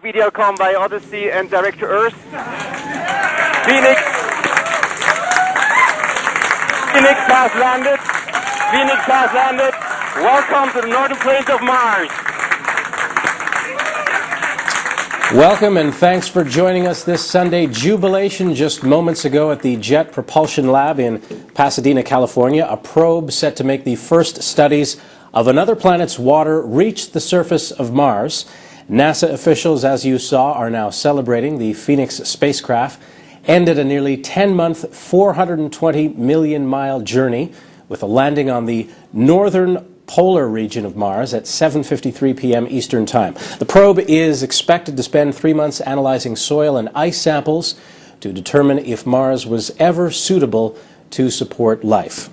Videocom by Odyssey and Direct to Earth. Phoenix has landed. Phoenix has landed. Welcome to the northern plains of Mars. Welcome and thanks for joining us this Sunday. Jubilation just moments ago at the Jet Propulsion Lab in Pasadena, California. A probe set to make the first studies of another planet's water reach the surface of Mars. NASA officials, as you saw, are now celebrating. The Phoenix spacecraft ended a nearly 10-month, 420 million-mile journey with a landing on the northern polar region of Mars at 7:53 p.m. Eastern Time. The probe is expected to spend 3 months analyzing soil and ice samples to determine if Mars was ever suitable to support life.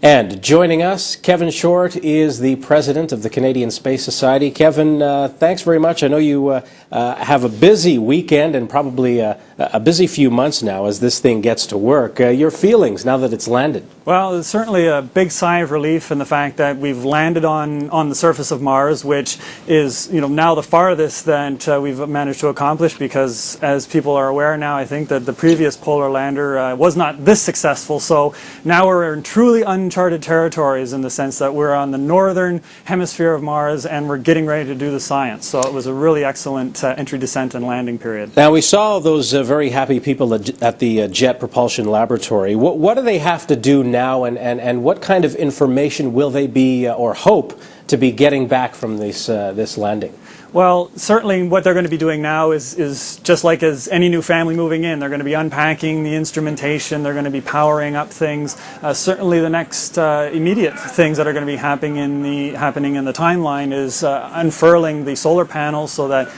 And joining us, Kevin Shortt is the president of the Canadian Space Society. Kevin, thanks very much. I know you have a busy weekend and probably a busy few months now as this thing gets to work. Your feelings now that it's landed? Well, it's certainly a big sigh of relief in the fact that we've landed on the surface of Mars, which is, now the farthest that we've managed to accomplish, because as people are aware now, I think that the previous polar lander was not this successful. So now we're in truly uncharted territories in the sense that we're on the northern hemisphere of Mars and we're getting ready to do the science. So it was a really excellent entry, descent, and landing period. Now, we saw those very happy people at the Jet Propulsion Laboratory. What do they have to do now, and what kind of information will they be or hope to be getting back from this landing? Well, certainly what they're going to be doing now is just like as any new family moving in. They're going to be unpacking the instrumentation. They're going to be powering up things. Certainly the next immediate things that are going to be happening in the timeline is unfurling the solar panels so that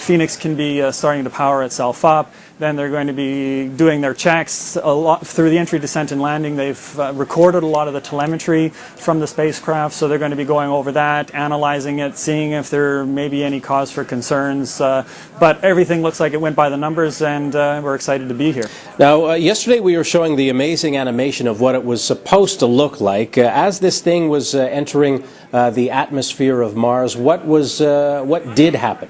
Phoenix can be starting to power itself up. Then they're going to be doing their checks a lot through the entry, descent, and landing. They've recorded a lot of the telemetry from the spacecraft, so they're going to be going over that, analyzing it, seeing if there may be any cause for concerns. But everything looks like it went by the numbers, and we're excited to be here. Now, yesterday we were showing the amazing animation of what it was supposed to look like. As this thing was entering the atmosphere of Mars, what did happen?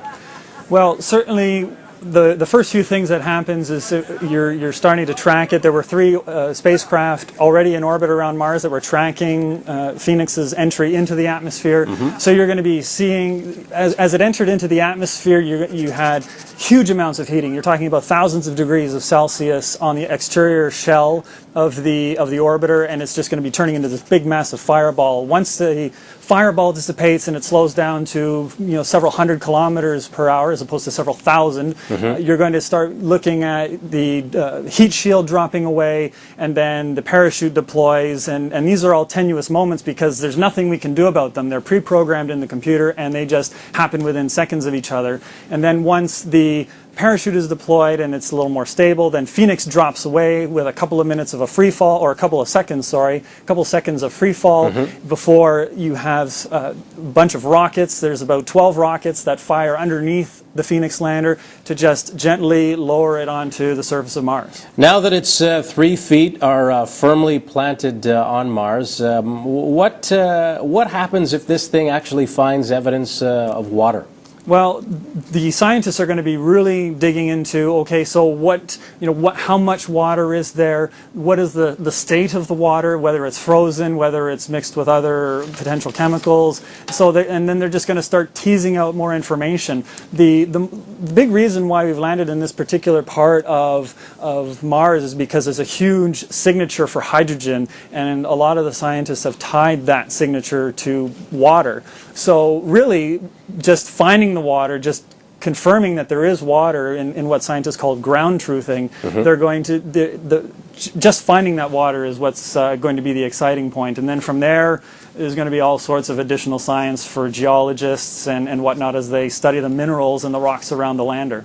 Well, certainly the first few things that happens is you're starting to track it. There were 3 spacecraft already in orbit around Mars that were tracking Phoenix's entry into the atmosphere. Mm-hmm. So you're going to be seeing, as it entered into the atmosphere, you had huge amounts of heating. You're talking about thousands of degrees of Celsius on the exterior shell of the orbiter, and it's just going to be turning into this big massive fireball. Once the fireball dissipates and it slows down to several hundred kilometers per hour as opposed to several thousand, mm-hmm. You're going to start looking at the heat shield dropping away, and then the parachute deploys, and these are all tenuous moments because there's nothing we can do about them. They're pre-programmed in the computer and they just happen within seconds of each other. And then once the parachute is deployed and it's a little more stable, then Phoenix drops away with a couple of minutes of a free fall, or a couple of seconds of free fall, mm-hmm. before you have a bunch of rockets. There's about 12 rockets that fire underneath the Phoenix lander to just gently lower it onto the surface of Mars. Now that its 3 feet are firmly planted on Mars, what happens if this thing actually finds evidence of water? Well, the scientists are going to be really digging into, okay, so how much water is there? What is the state of the water, whether it's frozen, whether it's mixed with other potential chemicals? And then they're just going to start teasing out more information. The big reason why we've landed in this particular part of Mars is because there's a huge signature for hydrogen, and a lot of the scientists have tied that signature to water. So really, just finding the water, just confirming that there is water in what scientists call ground truthing, mm-hmm. they're going to just finding that water is what's going to be the exciting point. And then from there, there's going to be all sorts of additional science for geologists and whatnot as they study the minerals and the rocks around the lander.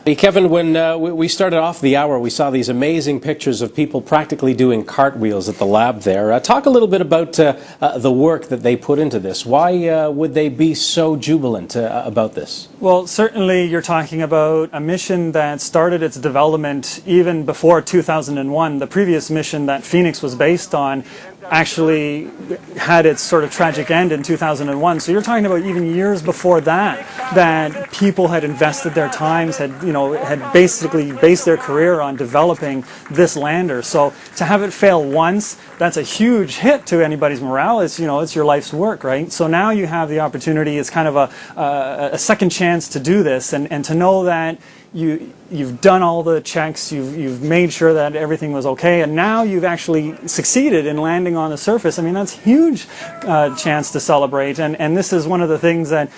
Hey, Kevin, when we started off the hour, we saw these amazing pictures of people practically doing cartwheels at the lab there. Talk a little bit about the work that they put into this. Why would they be so jubilant about this? Well, certainly you're talking about a mission that started its development even before 2001. The previous mission that Phoenix was based on actually had its sort of tragic end in 2001. So you're talking about even years before that, that people had invested their times, had basically based their career on developing this lander. So to have it fail once, that's a huge hit to anybody's morale. It's your life's work, right? So now you have the opportunity. It's kind of a second chance to do this, and to know that you've done all the checks, you've made sure that everything was okay, and now you've actually succeeded in landing on the surface. I mean, that's a huge chance to celebrate, and this is one of the things that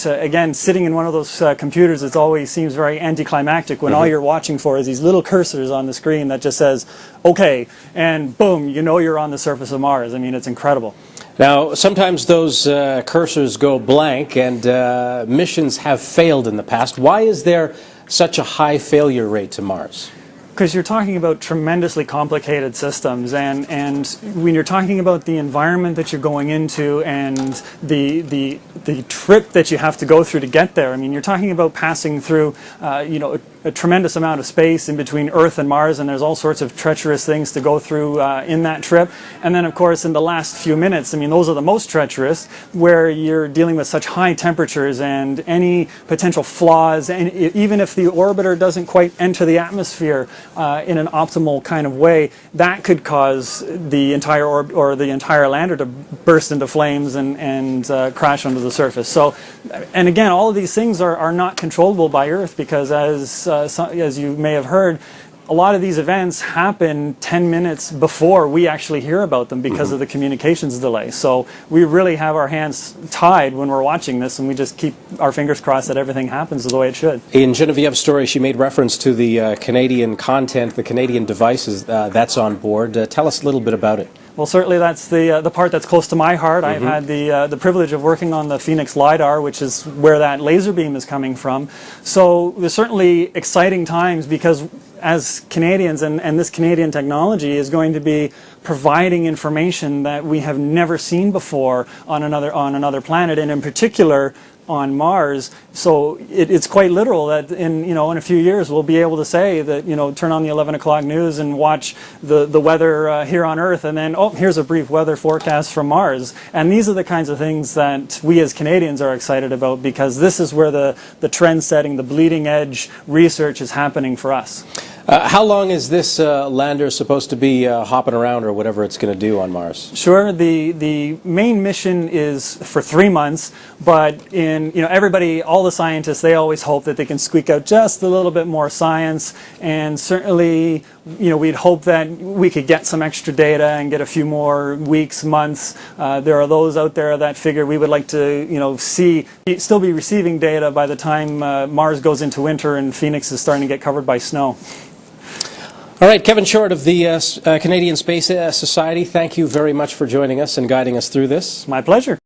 again, sitting in one of those computers, it always seems very anticlimactic when all you're watching for is these little cursors on the screen that just says, okay, and boom, you're on the surface of Mars. I mean, it's incredible. Now, sometimes those cursors go blank, and missions have failed in the past. Why is there such a high failure rate to Mars? Because you're talking about tremendously complicated systems, and when you're talking about the environment that you're going into and the trip that you have to go through to get there, I mean, you're talking about passing through a tremendous amount of space in between Earth and Mars, and there's all sorts of treacherous things to go through in that trip. And then, of course, in the last few minutes, I mean, those are the most treacherous, where you're dealing with such high temperatures and any potential flaws, and even if the orbiter doesn't quite enter the atmosphere in an optimal kind of way, that could cause the entire or the entire lander to burst into flames and crash onto the surface. So, and again, all of these things are not controllable by Earth, because as you may have heard, a lot of these events happen 10 minutes before we actually hear about them because of the communications delay. So we really have our hands tied when we're watching this, and we just keep our fingers crossed that everything happens the way it should. In Genevieve's story, she made reference to the Canadian content, the Canadian devices that's on board. Tell us a little bit about it. Well, certainly that's the part that's close to my heart. I've had the privilege of working on the Phoenix LiDAR, which is where that laser beam is coming from. So there's certainly exciting times, because as Canadians, and this Canadian technology is going to be providing information that we have never seen before on another planet, and in particular on Mars. So it's quite literal that in a few years we'll be able to say that turn on the 11 o'clock news and watch the weather here on Earth, and then here's a brief weather forecast from Mars. And these are the kinds of things that we as Canadians are excited about, because this is where the trend setting, the bleeding edge research is happening for us. How long is this lander supposed to be hopping around, or whatever it's going to do on Mars? Sure. The main mission is for 3 months, but everybody, all the scientists, they always hope that they can squeak out just a little bit more science, and certainly we'd hope that we could get some extra data and get a few more weeks, months. There are those out there that figure we would like to still be receiving data by the time Mars goes into winter and Phoenix is starting to get covered by snow. All right, Kevin Shortt of the Canadian Space Society, thank you very much for joining us and guiding us through this. My pleasure.